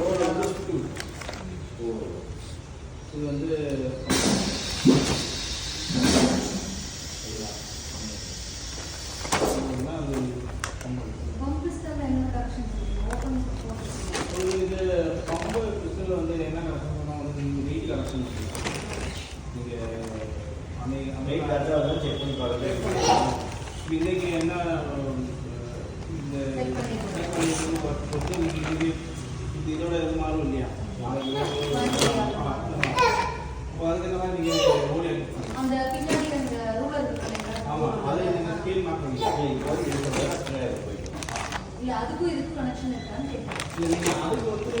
Road வந்து school. இது வந்து பம்பு பிஸ்டல் வந்து என்ன கரெக்ஷன் பண்ணால் வந்து நீங்கள் வெயிட் கரெக்ஷன் பண்ணுறீங்க. நீங்கள் வெயிட் கரெக்டாக வந்து செக் பண்ணி பாருங்கள். இன்றைக்கி என்ன இந்த செக் பண்ணி நீங்கள் இதோட இது மாறும் இல்லையா? அப்போ அதுக்கு மாதிரி நீங்கள் ஓடி ஆமாம், அதை நீங்கள் ஸ்கேல் மார்க் பண்ணிக்கலாம். இல்ல அதுக்கும் இதுக்கு கனெக்ஷன் இருக்கான்னு கேட்குறேன். நீங்கள் அதுக்கு வந்து